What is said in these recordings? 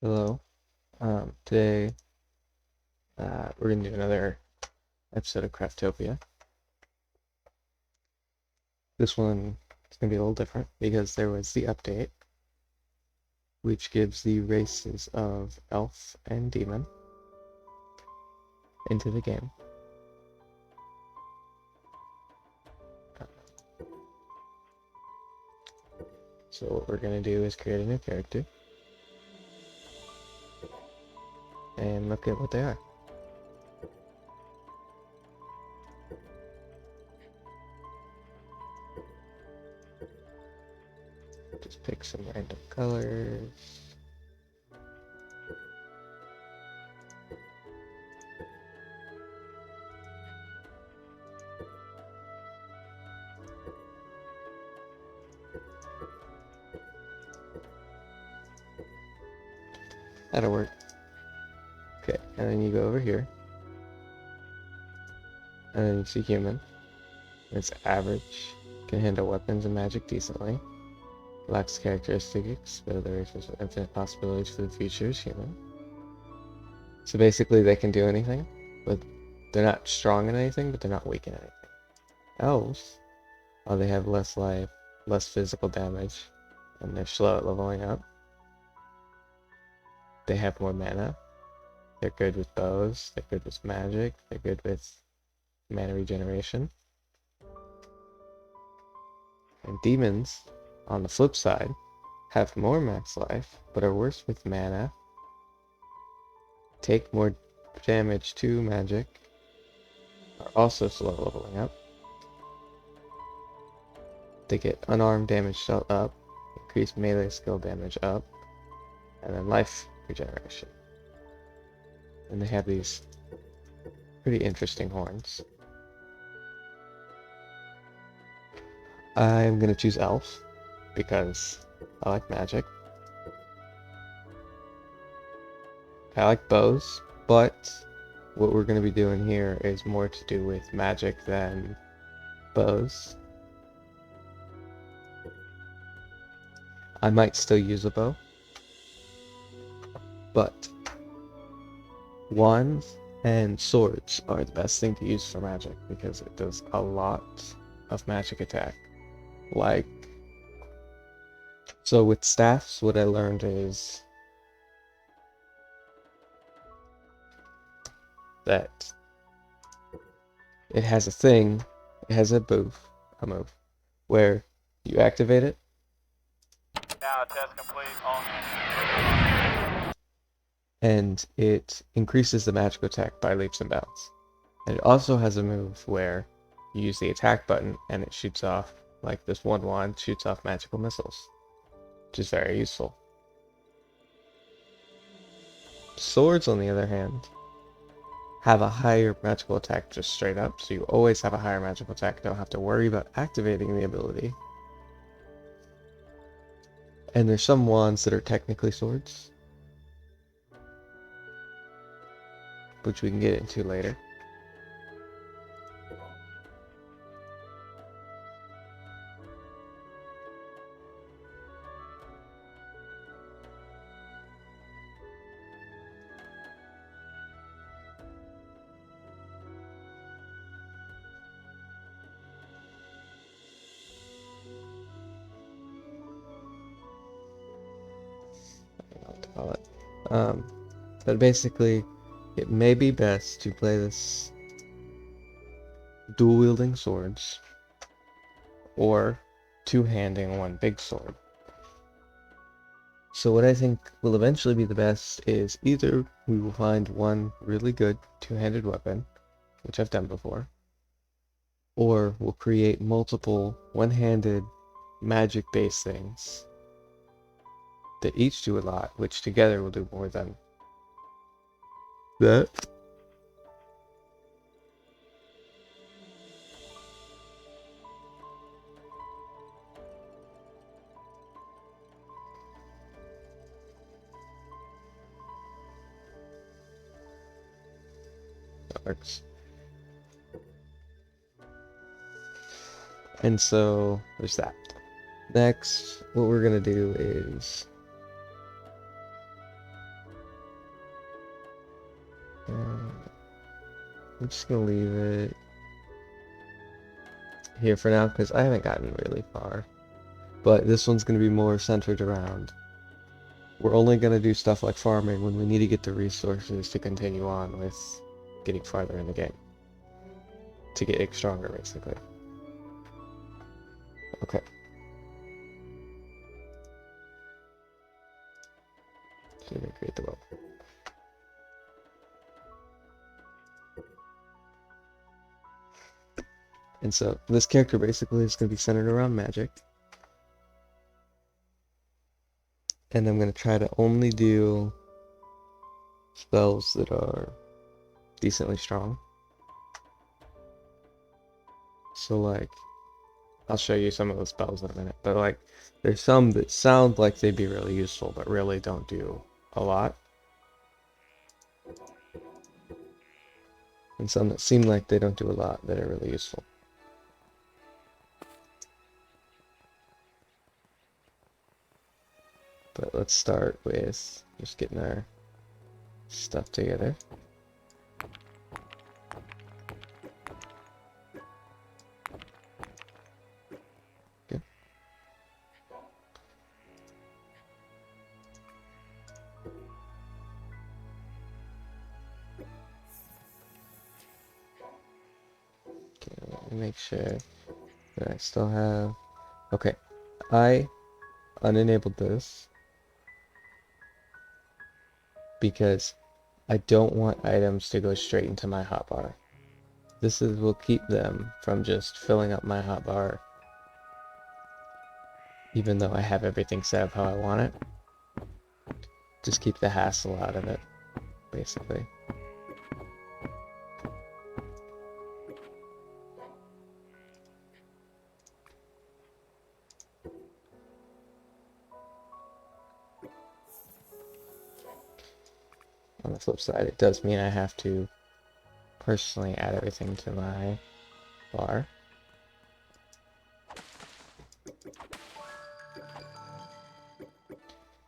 Hello. Today we're gonna do another episode of Craftopia. This one is gonna be a little different because there was the update, which gives the races of elf and demon into the game. So what we're gonna do is create a new character and look at what they are. Just pick some random colors. That'll work. Okay, and then you go over here, and then you see human. It's average, can handle weapons and magic decently. Lacks characteristics, but the race with infinite possibilities for the future is human. So basically they can do anything, but they're not strong in anything, but they're not weak in anything. Elves, they have less life, less physical damage, and they're slow at leveling up. They have more mana. They're good with bows, they're good with magic, they're good with mana regeneration. And demons, on the flip side, have more max life, but are worse with mana, take more damage to magic, are also slow leveling up. They get unarmed damage up, increased melee skill damage up, and then life regeneration. And they have these pretty interesting horns. I'm gonna choose elf because I like magic. I like bows, but what we're gonna be doing here is more to do with magic than bows. I might still use a bow, but wands and swords are the best thing to use for magic because it does a lot of magic attack. Like, so with staffs, what I learned is that it has a thing, it has a move, where you activate it. Now test complete, all hands. And it increases the magic attack by leaps and bounds. And it also has a move where you use the attack button and it shoots off, like this one wand shoots off magical missiles, which is very useful. Swords, on the other hand, have a higher magical attack just straight up, so you always have a higher magical attack, don't have to worry about activating the ability. And there's some wands that are technically swords, which we can get into later. I don't know what to call it. But basically, it may be best to play this dual-wielding swords, or two-handing one big sword. So what I think will eventually be the best is either we will find one really good two-handed weapon, which I've done before, or we'll create multiple one-handed magic-based things that each do a lot, which together will do more than that. That works. And so there's that. Next, what we're gonna do is I'm just gonna leave it here for now because I haven't gotten really far. But this one's gonna be more centered around. We're only gonna do stuff like farming when we need to get the resources to continue on with getting farther in the game. To get stronger, basically. Okay. So we're gonna create the world. And so this character basically is going to be centered around magic. And I'm going to try to only do spells that are decently strong. So like, I'll show you some of those spells in a minute, but like, there's some that sound like they'd be really useful, but really don't do a lot. And some that seem like they don't do a lot that are really useful. But let's start with just getting our stuff together. Good. Okay, let me make sure that I still have... Okay, I unenabled this because I don't want items to go straight into my hotbar. This will keep them from just filling up my hotbar, even though I have everything set up how I want it. Just keep the hassle out of it, basically. On the flip side, it does mean I have to personally add everything to my bar.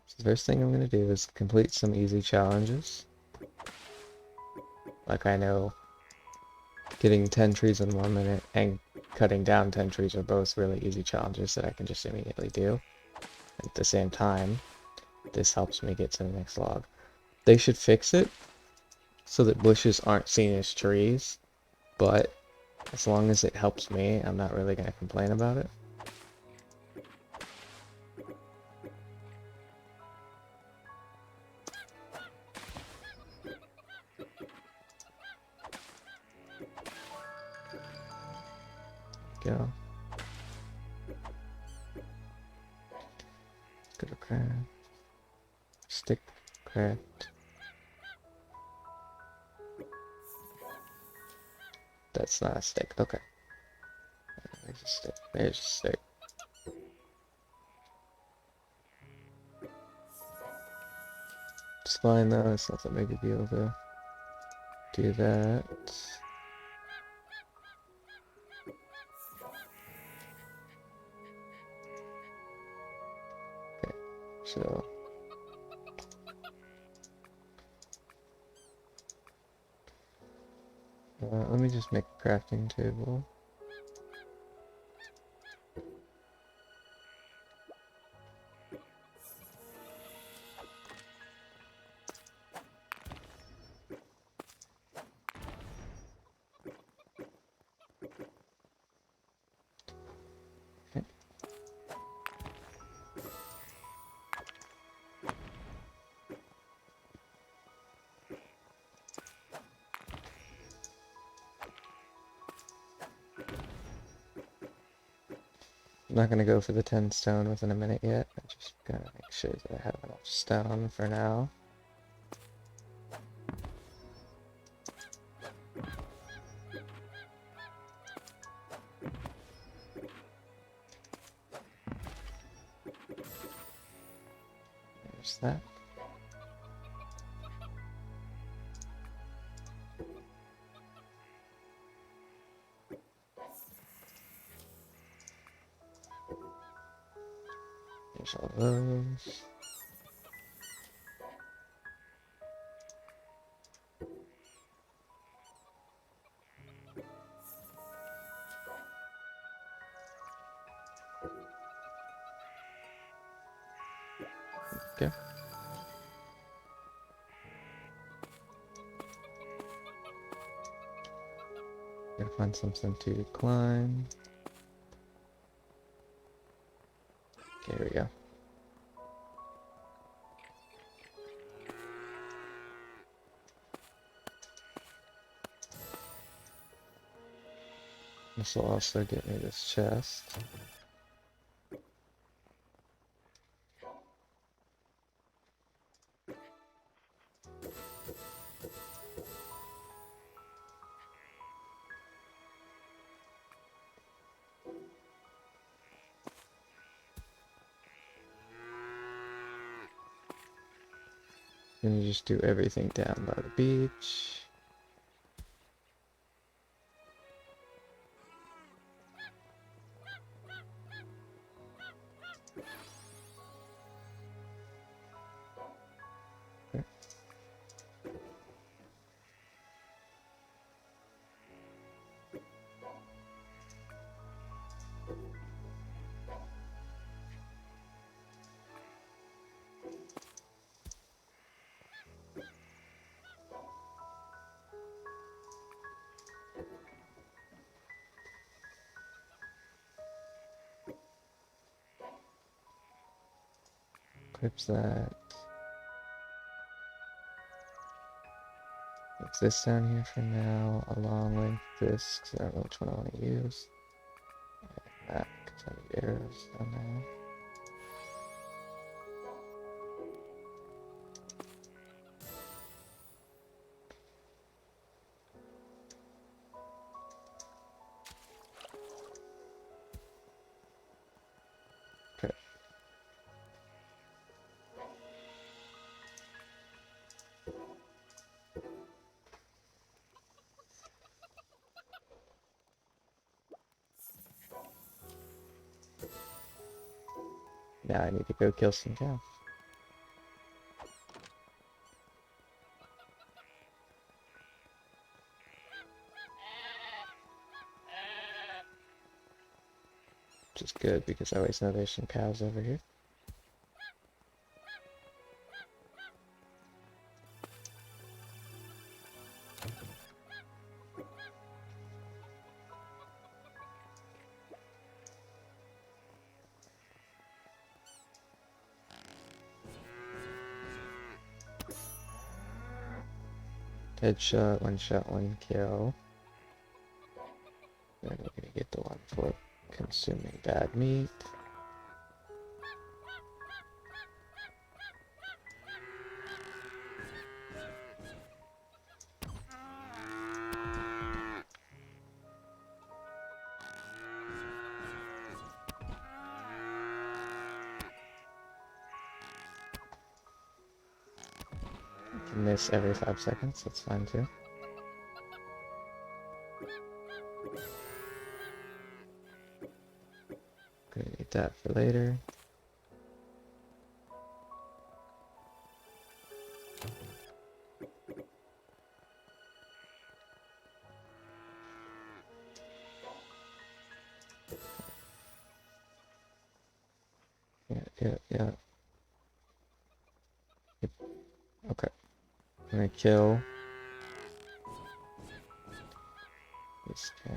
So the first thing I'm going to do is complete some easy challenges. Like I know getting 10 trees in 1 minute and cutting down 10 trees are both really easy challenges that I can just immediately do. At the same time, this helps me get to the next log. They should fix it so that bushes aren't seen as trees, but as long as it helps me, I'm not really going to complain about it. Go. Go to craft. Stick craft. That's not a stick. Okay. There's a stick. There's a stick. It's fine though. It's not that big a deal to do that. Okay. So. Let me just make a crafting table. Okay. I'm not gonna go for the 10 stone within a minute yet. I just gotta make sure that I have enough stone for now. There's that. There's all those. go. Gotta find something to climb. Okay, here we go. This will also get me this chest. Then you just do everything down by the beach. Okay. Equips that. Keep this down here for now, along with this, because I don't know which one I want to use. And that, because I need arrows down there. Okay. Now I need to go kill some cows. Which is good because I always know there's some cows over here. Headshot, one kill. Then we're gonna get the one for consuming bad meat. You can miss every 5 seconds, that's fine too. Gonna need that for later. Yeah. Yep. Okay. I'm gonna kill this cow.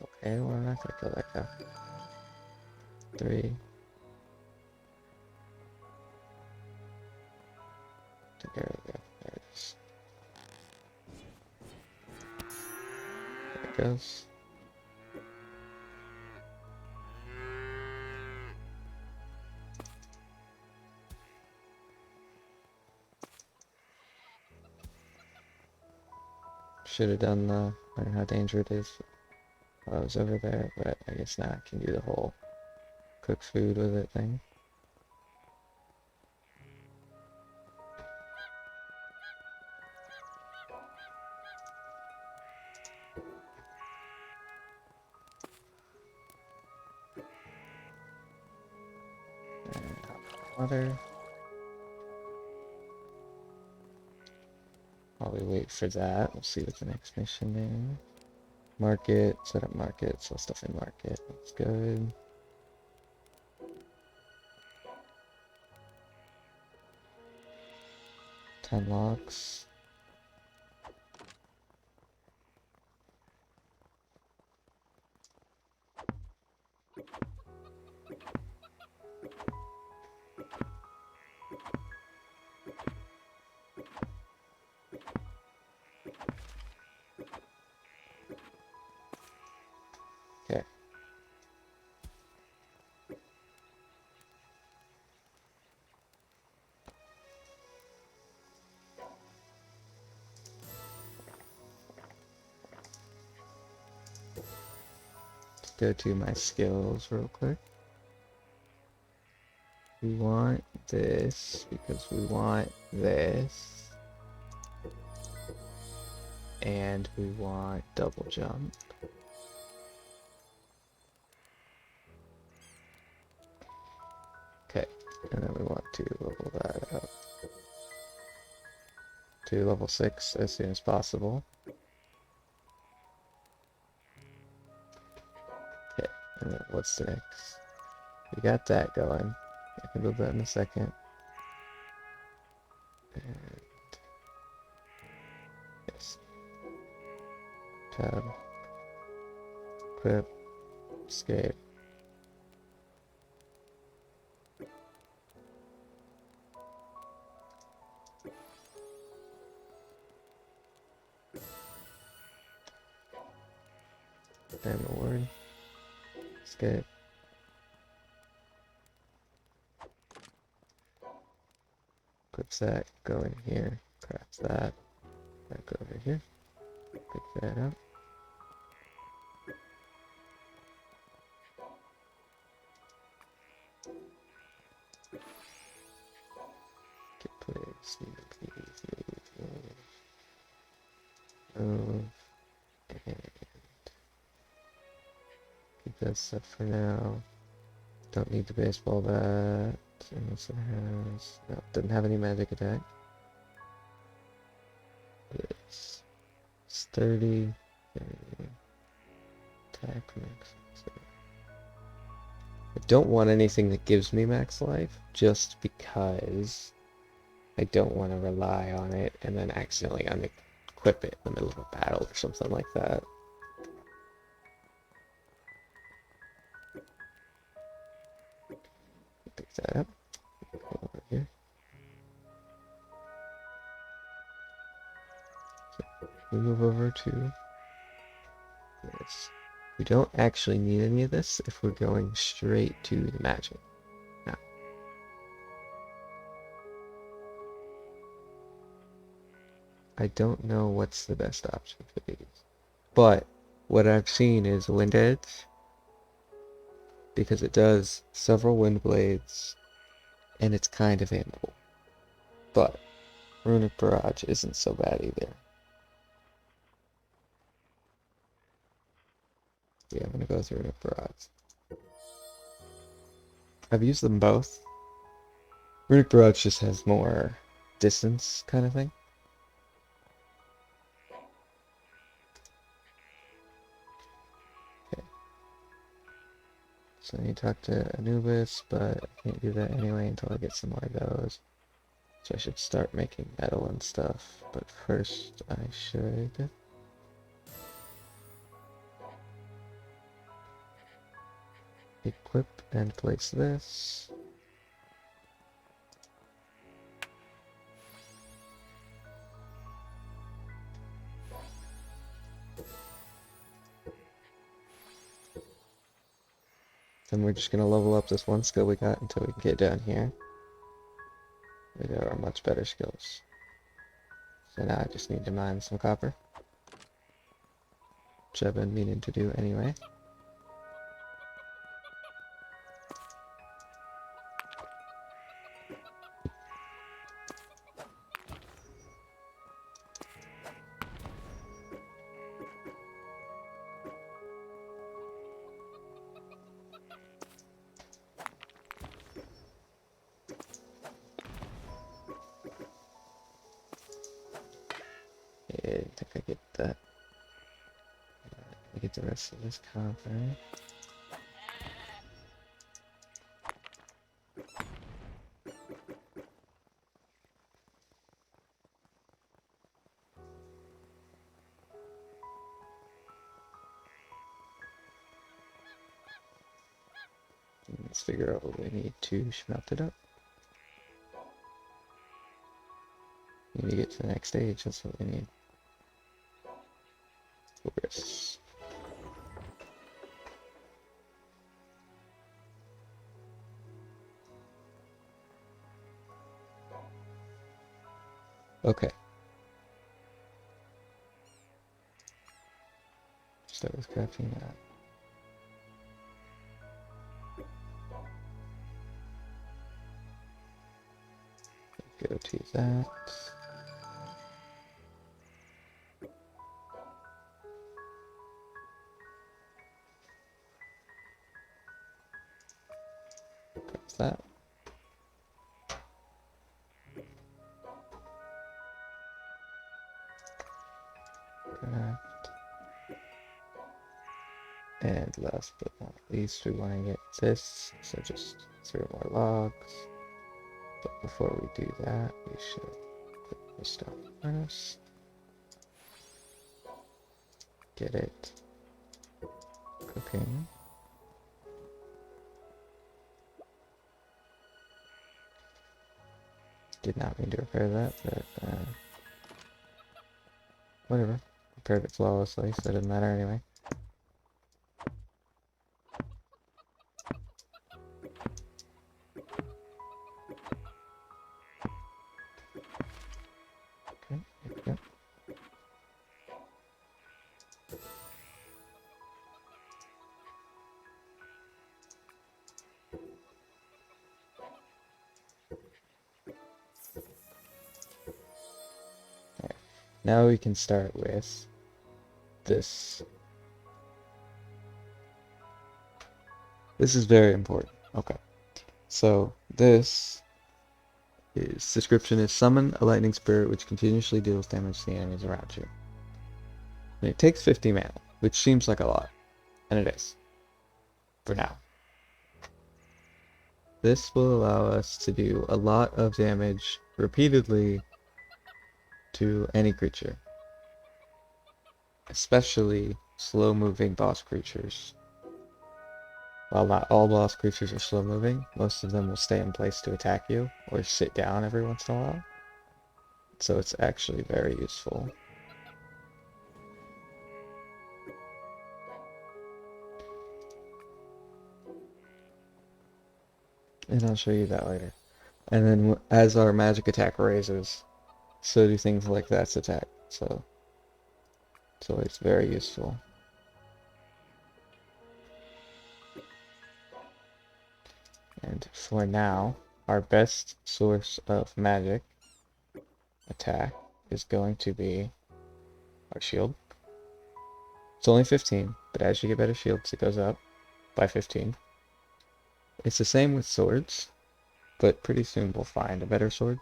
Okay, well I'm not gonna kill that cow. 3. There we go. There it is. There it goes. Should have done the learn how dangerous it is while I was over there, but I guess now I can do the whole cook food with it thing. And water. while we wait for that, we'll see what the next mission is. Market, set up market, sell stuff in market. That's good. Time logs. Okay. Let's go to my skills real quick. We want this because we want this. And we want double jump. Okay, and then we want to level that up to level 6 as soon as possible. Okay, and then what's the next? We got that going. I can build that in a second. And yes. Tab. Equip. Escape. And reward. Escape. Equips that. Go in here. Craft that. Back over here. Pick that up. Get place. Move. And keep that stuff for now. Don't need the baseball bat. Unless it has... No, doesn't have any magic attack. It's 30. Attack max. I don't want anything that gives me max life, just because I don't want to rely on it and then accidentally unequip it in the middle of a battle or something like that. Pick that up. Go over here. So we move over to this. We don't actually need any of this if we're going straight to the magic. Now, I don't know what's the best option for these, but what I've seen is Wind Edge, because it does several wind blades and it's kind of aimable. But Runic Barrage isn't so bad either. Yeah, I'm gonna go through Runic Barrage. I've used them both. Runic Barrage just has more distance kind of thing. Okay. So I need to talk to Anubis, but I can't do that anyway until I get some more of those. So I should start making metal and stuff, but first I should equip and place this. Then we're just gonna level up this one skill we got until we can get down here. There are much better skills. So now I just need to mine some copper, which I've been meaning to do anyway. I think I get that. I get the rest of this copper. Let's figure out what we need to smelt it up. We need to get to the next stage, that's what we need. Progress. Okay. Start with crafting that. Go to that. Craft that. Craft. And last but not least, we want to get this, so just 3 more logs. But before we do that, we should put the stone furnace. Get it cooking. Did not mean to repair that, but whatever. Repaired it flawlessly, so it doesn't matter anyway. Okay, there we go. Alright. Now we can start with this. This is very important. Okay. So this description is summon a lightning spirit which continuously deals damage to the enemies around you. And it takes 50 mana, which seems like a lot. And it is. For now. This will allow us to do a lot of damage repeatedly to any creature. Especially slow-moving boss creatures. While not all boss creatures are slow-moving, most of them will stay in place to attack you, or sit down every once in a while. So it's actually very useful. And I'll show you that later. And then as our magic attack raises, so do things like that's attack. So it's very useful. And for now, our best source of magic attack is going to be our shield. It's only 15, but as you get better shields, it goes up by 15. It's the same with swords, but pretty soon we'll find a better sword.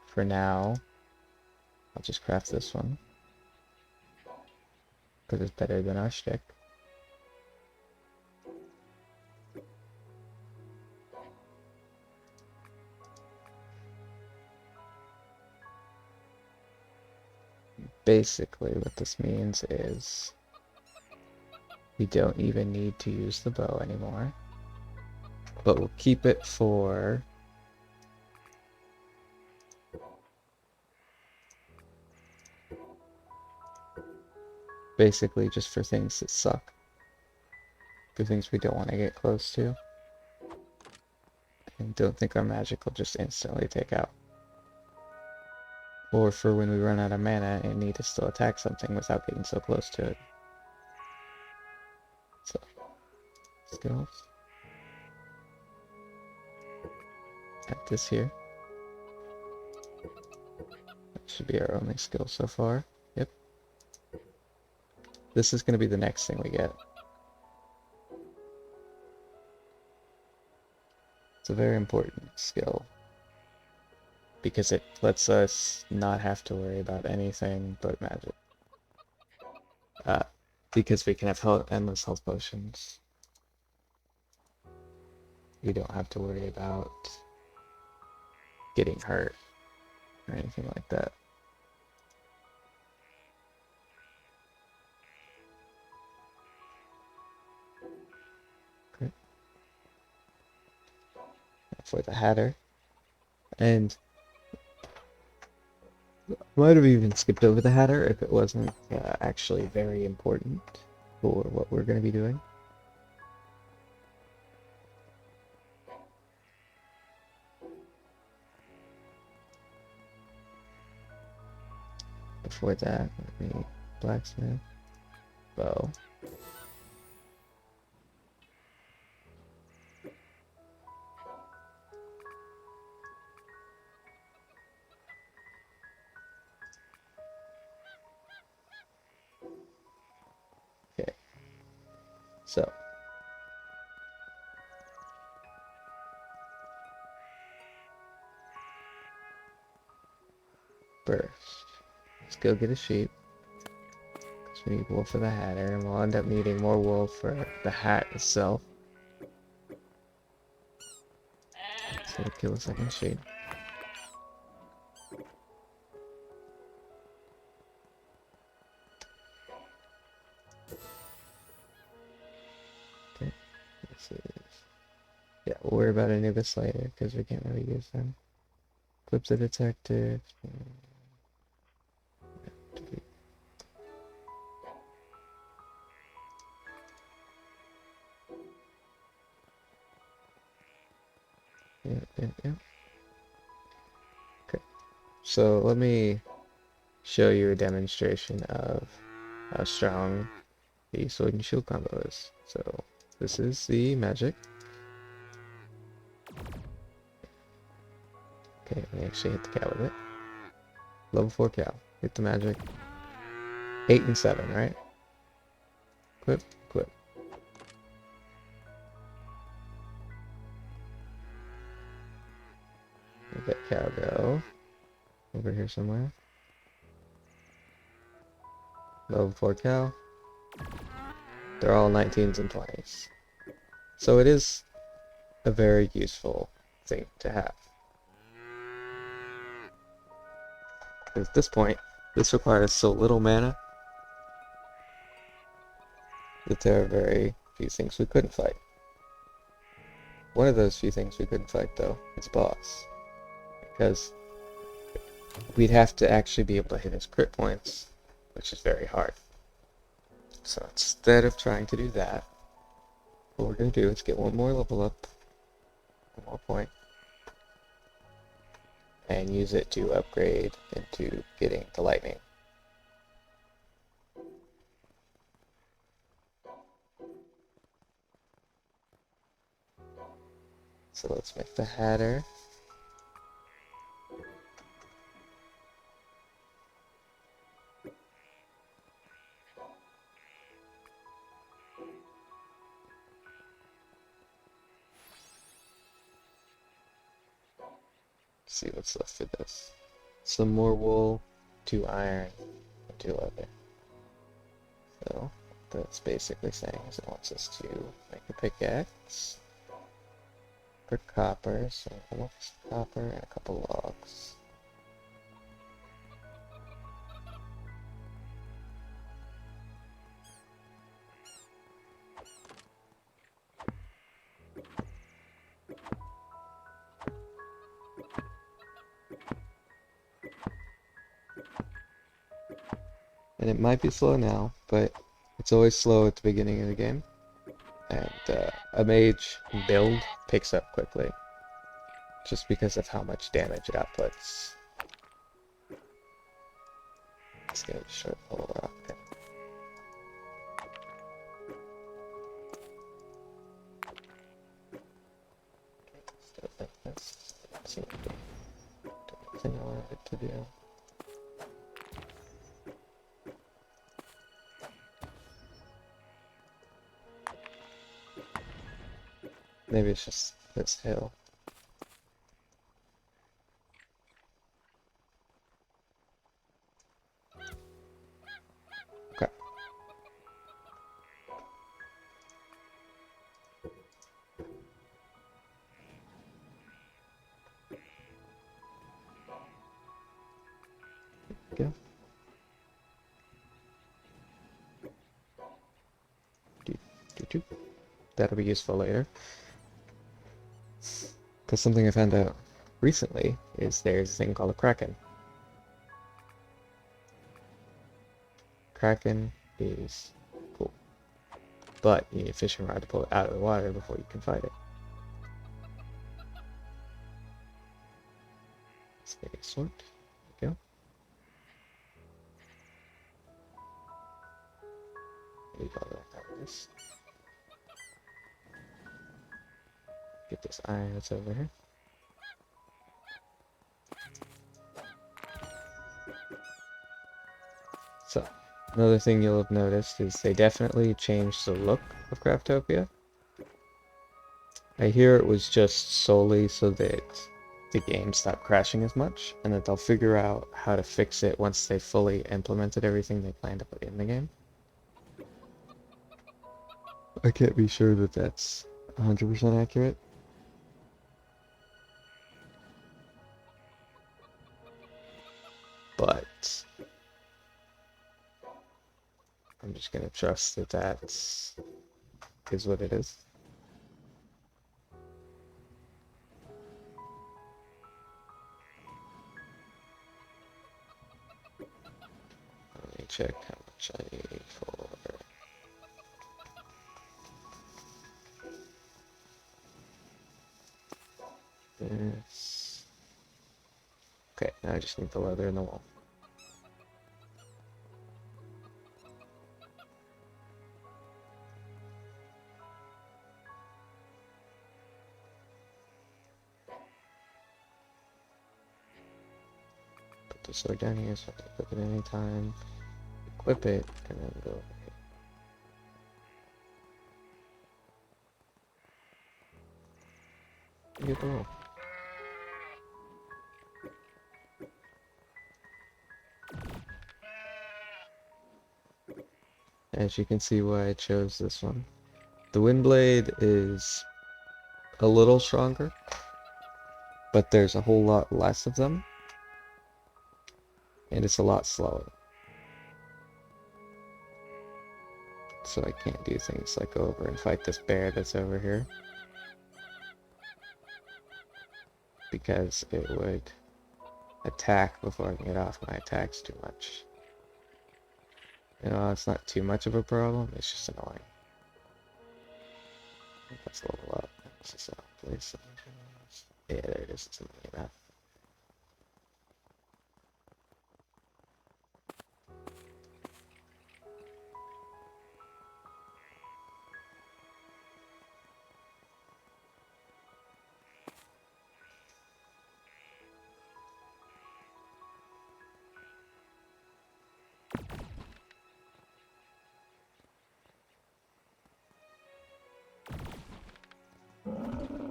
For now, I'll just craft this one, because it's better than our stick. Basically, what this means is we don't even need to use the bow anymore, but we'll keep it for basically just for things that suck, for things we don't want to get close to, and don't think our magic will just instantly take out. Or for when we run out of mana and need to still attack something without getting so close to it. So, skills. Add this here. That should be our only skill so far. Yep. This is going to be the next thing we get. It's a very important skill. because it lets us not have to worry about anything but magic. Uh, because we can have endless health potions. We don't have to worry about getting hurt or anything like that. Okay. For the Hatter. And might have even skipped over the Hatter if it wasn't actually very important for what we're going to be doing. Before that, let me blacksmith, bow. Okay, so first, let's go get a sheep. Because we need wool for the Hatter, and we'll end up needing more wool for the hat itself. So we'll kill a second sheep. Okay, this is... Yeah, we'll worry about Anubis later, because we can't really use them. Clips are detected. Yeah. Okay, so let me show you a demonstration of how strong the sword and shield combo is. So this is the magic. Okay, we actually hit the cow with it. Level 4 cow. Hit the magic. 8 and 7, right? Equip, equip. Let that cow go. Over here somewhere. Level 4 cow. They're all 19s and 20s. So it is a very useful thing to have. At this point, this requires so little mana that there are very few things we couldn't fight. One of those few things we couldn't fight, though, is boss. Because we'd have to actually be able to hit his crit points, which is very hard. So instead of trying to do that, what we're going to do is get one more level up, one more point, and use it to upgrade into getting the lightning. So let's make the Hatter. Let's see what's left for this. Some more wool, 2 iron, and 2 leather. So that's basically saying is it wants us to make a pickaxe for copper, so almost copper and a couple logs. And it might be slow now, but it's always slow at the beginning of the game. And a mage build picks up quickly, just because of how much damage it outputs. It's gonna destroy the whole rock thing. Stuff like this. Seems to be the thing I wanted it to do. Maybe it's just this hill. Go. That'll be useful later. Because something I found out recently is there's a thing called a kraken. Kraken is cool, but you need a fishing rod to pull it out of the water before you can fight it. Let's make a sword. There we go. Leave all that out of this. Get this iron that's over here. So, another thing you'll have noticed is they definitely changed the look of Craftopia. I hear it was just solely so that the game stopped crashing as much, and that they'll figure out how to fix it once they fully implemented everything they plan to put in the game. I can't be sure that that's 100% accurate. But I'm just gonna trust that that is what it is. Let me check how much I need for this. Okay, now I just need the leather in the wall. Put the sword down here so I can equip it anytime. Equip it, and then go over here. You get the wall. As you can see why I chose this one. The wind blade is a little stronger, but there's a whole lot less of them, and it's a lot slower. So I can't do things like go over and fight this bear that's over here, because it would attack before I can get off my attacks too much. You know, it's not too much of a problem, it's just annoying. Let's level up. This is a place. Yeah, there it is. It's in the map.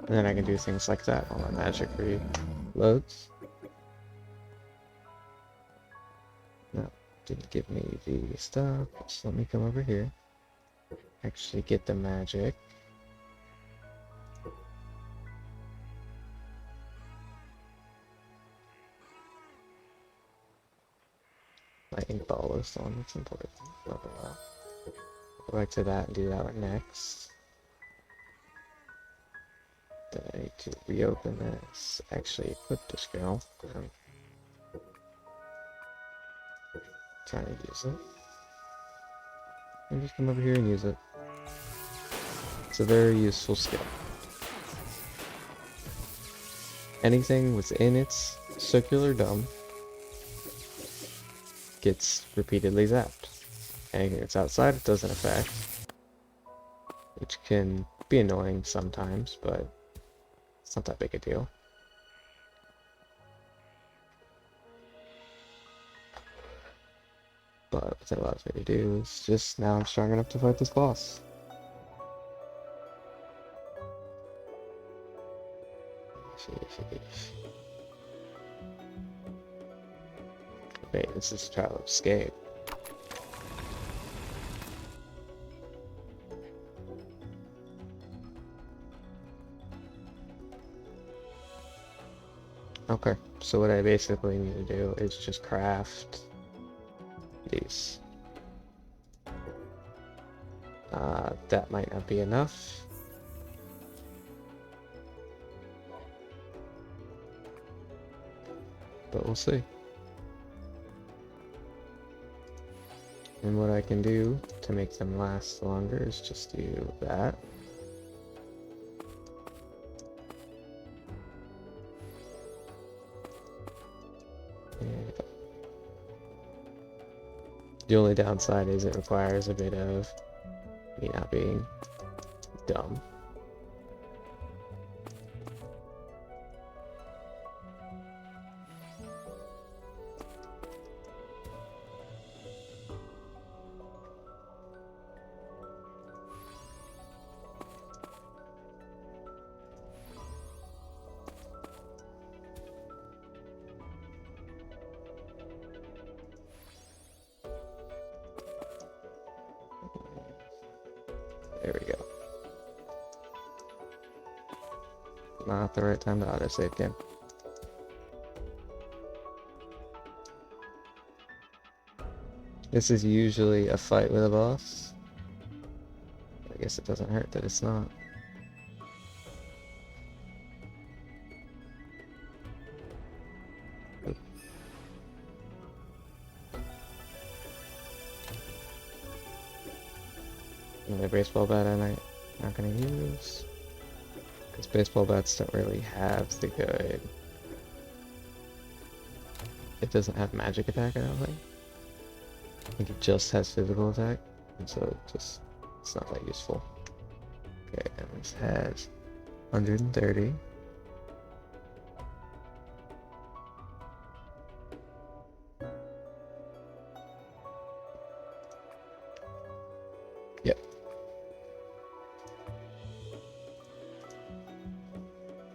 And then I can do things like that while my magic reloads. No, didn't give me the stuff. So let me come over here. Actually get the magic. My ink ball is the one that's important. Level up. Go back to that and do that one next. Then I need to reopen this. Actually equip the skill. I'm trying to use it. And just come over here and use it. It's a very useful skill. Anything within its circular dome gets repeatedly zapped. Anything that's outside it doesn't affect, which can be annoying sometimes, but it's not that big a deal. But what it allows me to do is just now I'm strong enough to fight this boss. Wait, this is Trial of Escape. Oh, Okay, so what I basically need to do is just craft these. That might not be enough. But we'll see. And what I can do to make them last longer is just do that. And the only downside is it requires a bit of me not being dumb. There we go. Not the right time to autosave game. This is usually a fight with a boss. I guess it doesn't hurt that it's not. Another baseball bat I'm not gonna use. Because baseball bats don't really have the good... It doesn't have magic attack, I don't think. I think it just has physical attack. And so it's not that useful. Okay, and this has 130. Yep.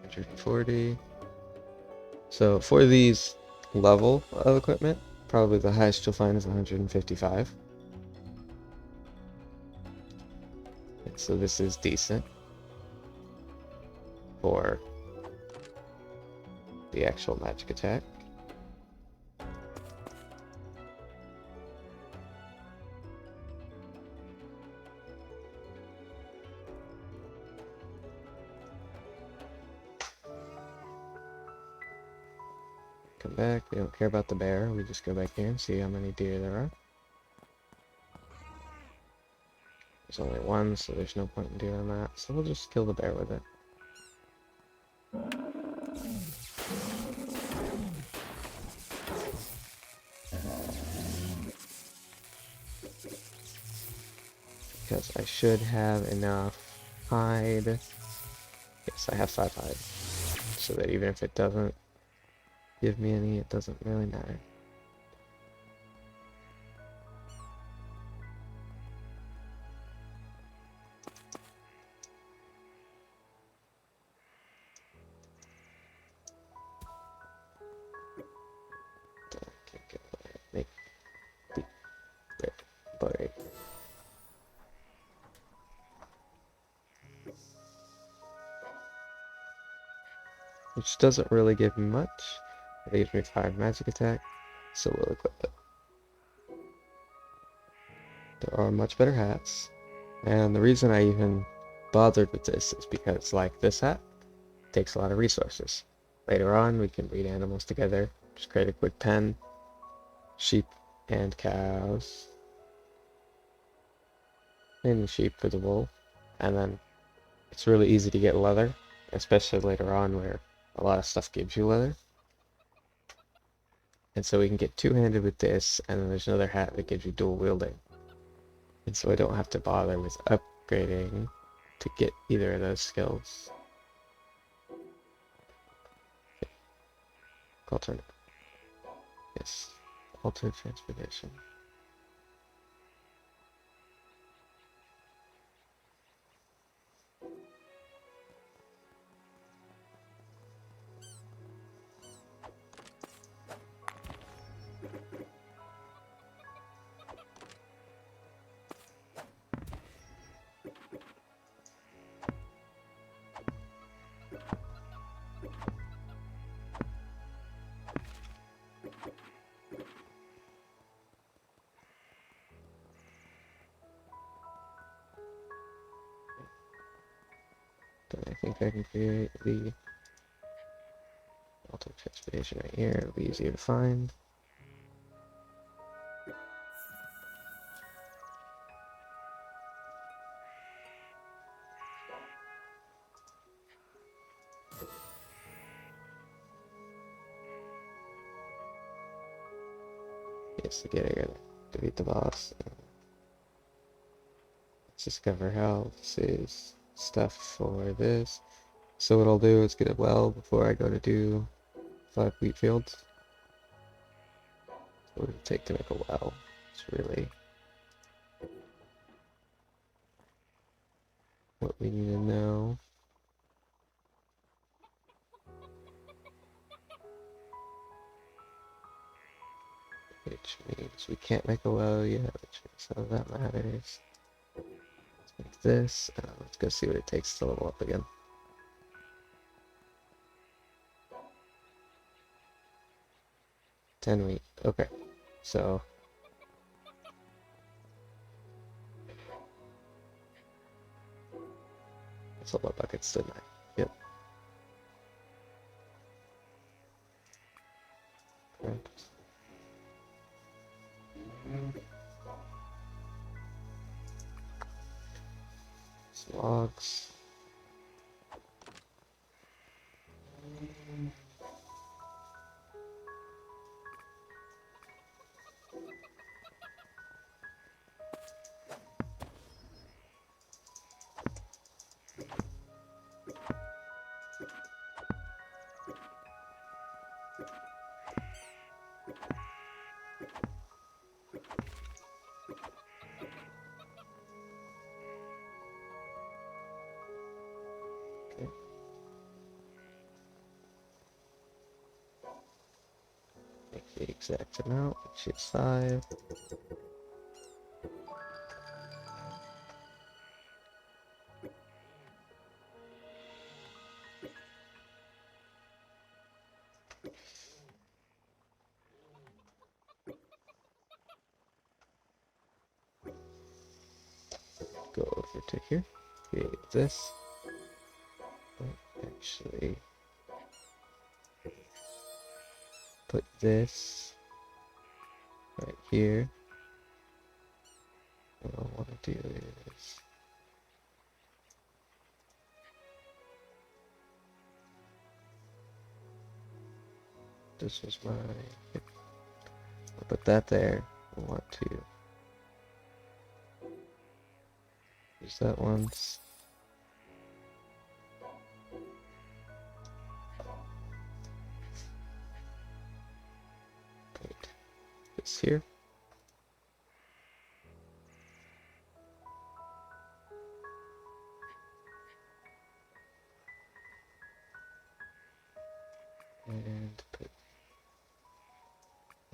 140. So for these level of equipment, probably the highest you'll find is 155. So this is decent for the actual magic attack. Come back, we don't care about the bear, we just go back here and see how many deer there are. There's only one, so there's no point in doing that, so we'll just kill the bear with it. Because I should have enough hide. Yes, I have 5 hide. So that even if it doesn't give me any, it doesn't really matter. Make the red button. Which doesn't really give me much. It gives me 5 magic attack, so we'll equip it. There are much better hats, and the reason I even bothered with this is because, like this hat, it takes a lot of resources. Later on, we can breed animals together, just create a quick pen, sheep and cows, mainly sheep for the wool, and then it's really easy to get leather, especially later on where a lot of stuff gives you leather. And so we can get two-handed with this, and then there's another hat that gives you dual wielding. And so I don't have to bother with upgrading to get either of those skills. Alternate. Yes. Alternate transportation. think I can create the alternate transportation right here. It'll be easier to find. Yes, to get it, defeat the boss. Let's discover how this is stuff for this. So what I'll do is get a well before I go to do 5 wheat fields. What would it take to make a well? It's really what we need to know. Which means we can't make a well yet, which means none of that matters. Let's make this. Let's go see what it takes to level up again. 10 wheat. Okay. So let's level up buckets to 9. Yep. Correct. Logs. Okay. Make the exact amount, which is 5. Go over to here. Create this. Actually, put this right here. What I want to do is this was my. I'll put that there. I want to use that once. Put this here. And put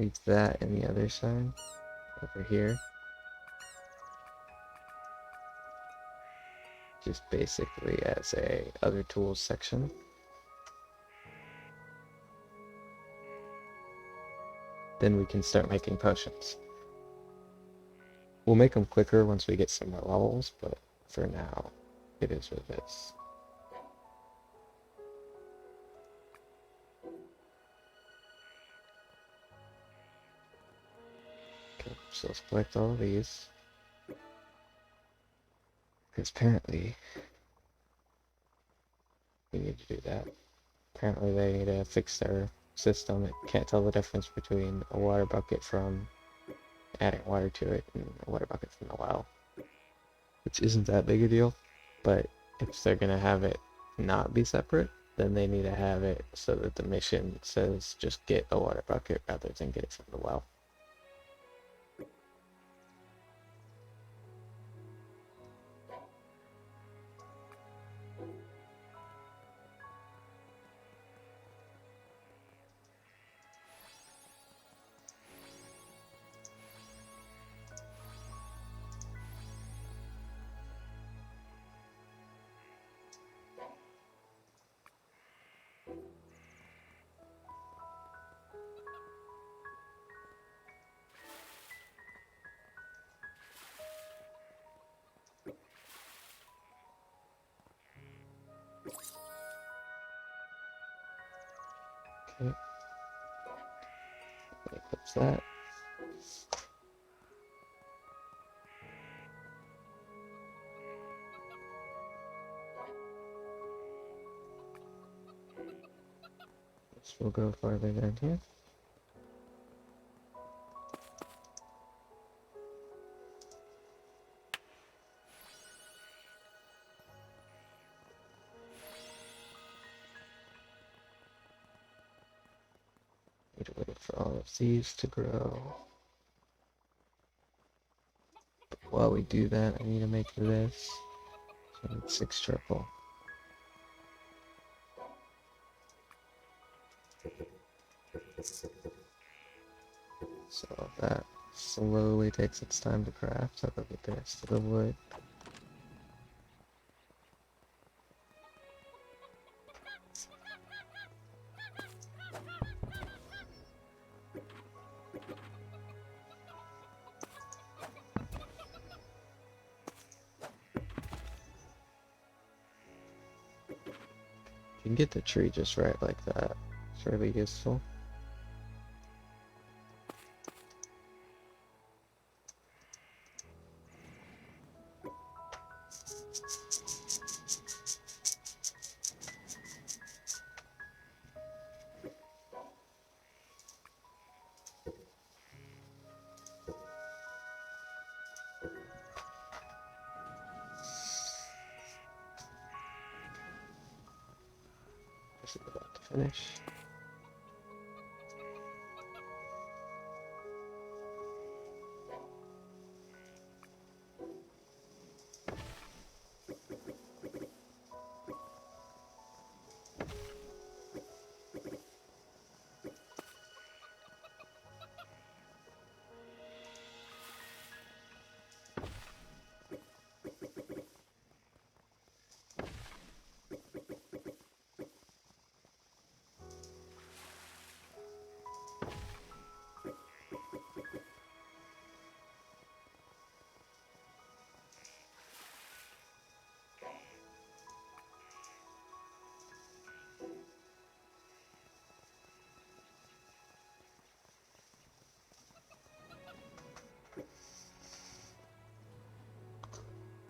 leave that in the other side over here. Just basically as a other tools section. Then we can start making potions. We'll make them quicker once we get some more levels, but for now, it is what it is. Okay, so let's collect all of these. Because apparently, we need to do that. Apparently they need to fix their system. It can't tell the difference between a water bucket from adding water to it and a water bucket from the well. Which isn't that big a deal, but if they're gonna have it not be separate, then they need to have it so that the mission says just get a water bucket rather than get it from the well. Okay. What's that? Guess we'll go farther down here. Need to wait for all of these to grow. But while we do that, I need to make this. So I need 6 charcoal. So that slowly takes its time to craft. I'll go get the rest of the wood. You can get the tree just right like that. It's really useful. This is about to finish.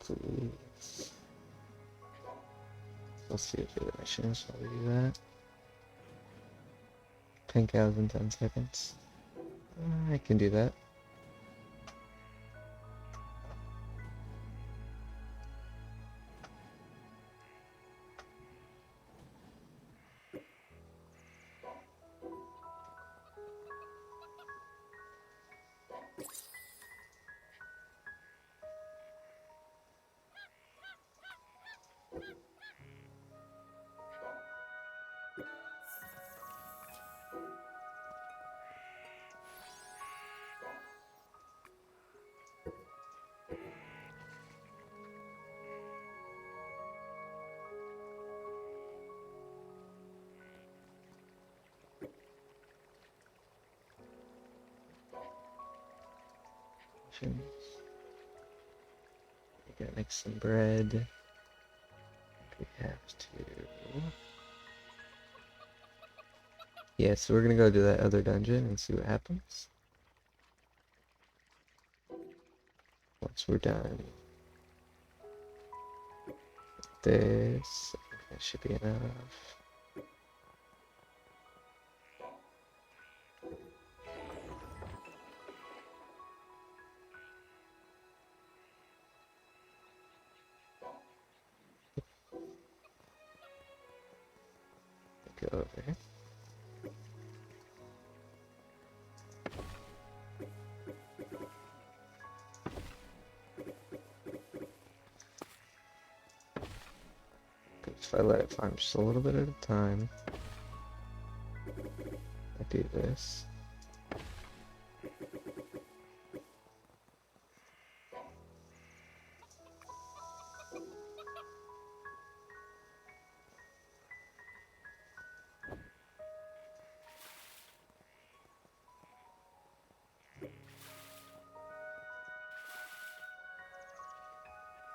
Please. Let's see if the missions will do that. 10 cows in 10 seconds. I can do that. Missions. We gotta make some bread. We have to. Yeah, so we're gonna go to that other dungeon and see what happens. Once we're done. This. I think that should be enough. Go over here. If I let it farm just a little bit at a time, I do this.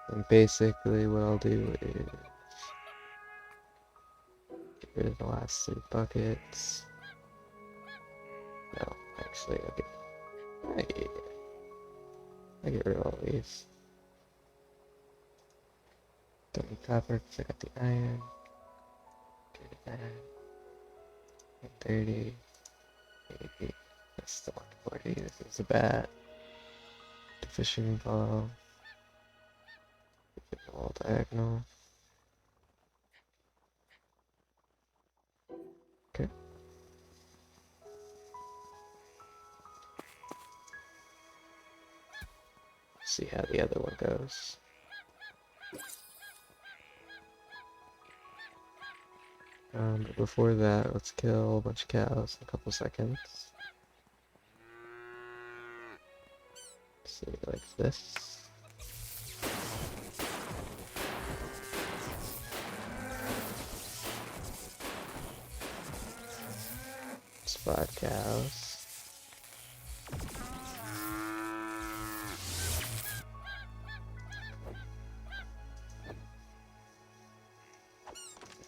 And basically what I'll do is get rid of the last 3 buckets. No, actually, I get rid of all these. Don't need copper because I got the iron. Get that. 30. 80. That's the 140. This is a bat. The fishing pole. All diagonal. Okay. See how the other one goes. But before that, let's kill a bunch of cows in a couple seconds. See, like this. It's 5 cows.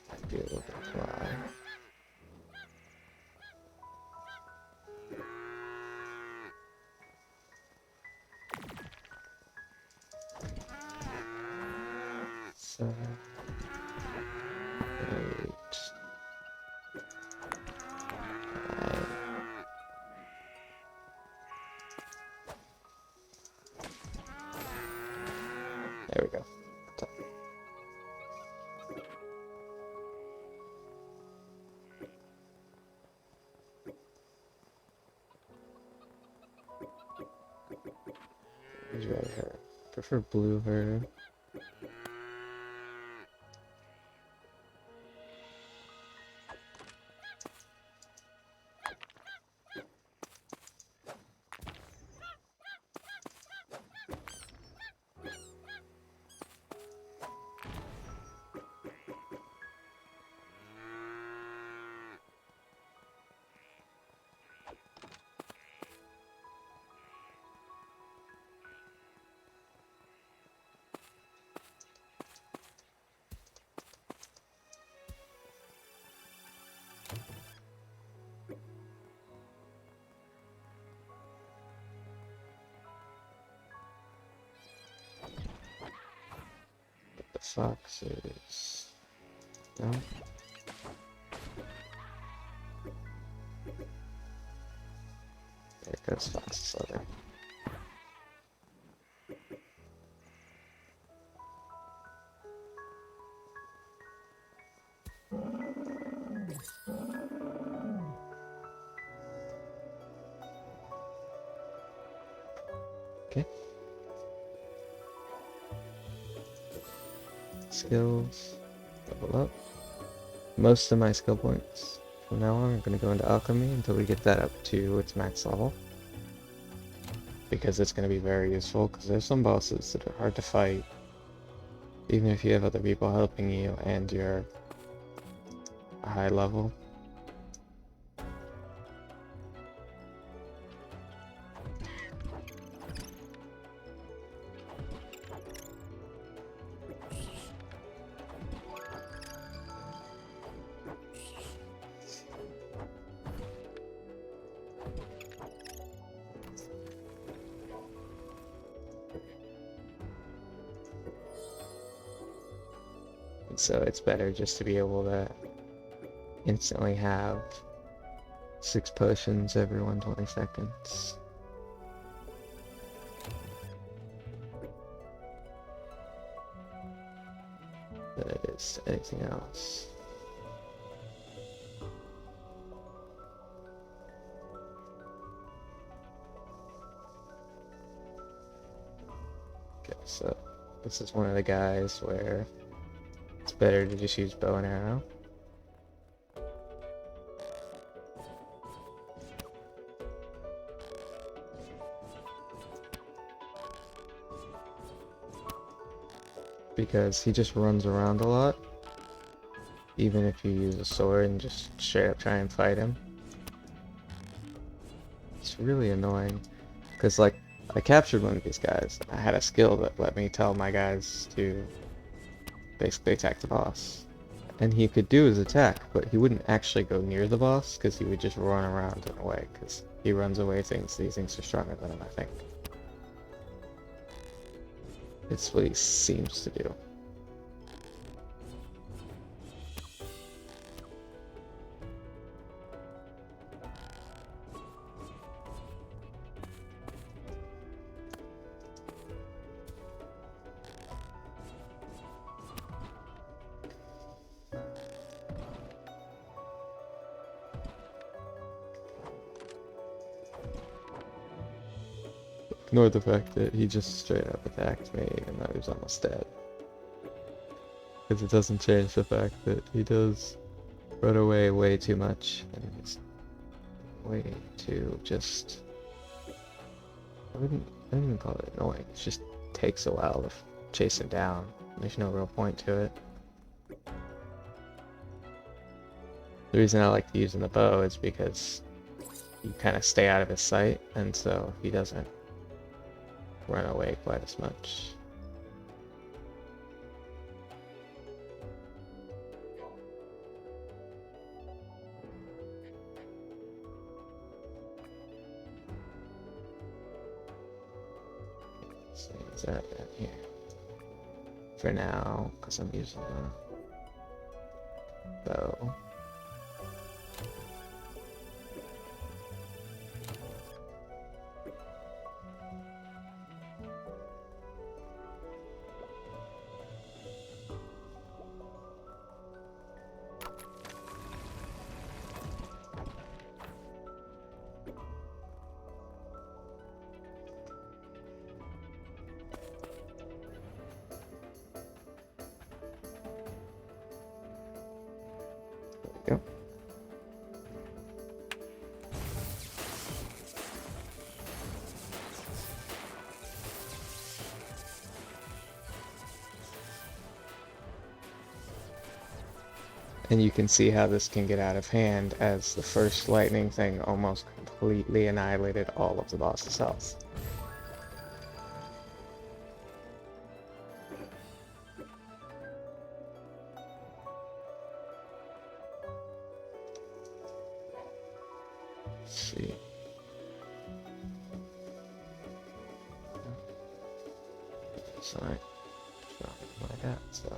Might be a little bit fly. So, 8. 9. There we go. Top. Who's red hair? Prefer blue hair. The foxes. No? There goes foxes leather. Okay. Skills. Level up. Most of my skill points from now on are going to go into alchemy until we get that up to its max level. Because it's going to be very useful, because there's some bosses that are hard to fight. Even if you have other people helping you and you're a high level. So it's better just to be able to instantly have 6 potions every 120 seconds. Than it is anything else. Okay, so this is one of the guys where it's better to just use bow and arrow. Because he just runs around a lot. Even if you use a sword and just straight up try and fight him. It's really annoying. Because, like, I captured one of these guys. I had a skill that let me tell my guys to basically attack the boss. And he could do his attack, but he wouldn't actually go near the boss, because he would just run around and away, because he runs away things he thinks are stronger than him, I think. It's what he seems to do. Ignore the fact that he just straight up attacked me even though he was almost dead. Because it doesn't change the fact that he does run away way too much. And he's way too just... I wouldn't even call it annoying. It just takes a while to chase him down. There's no real point to it. The reason I like using the bow is because you kind of stay out of his sight, and so he doesn't run away quite as much. So is that in here for now, because I'm using the bow. Yep. And you can see how this can get out of hand as the first lightning thing almost completely annihilated all of the boss's health. Let's see. Sorry. Like that, so.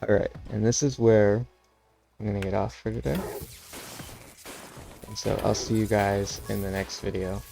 Alright, and this is where I'm gonna get off for today. And so I'll see you guys in the next video.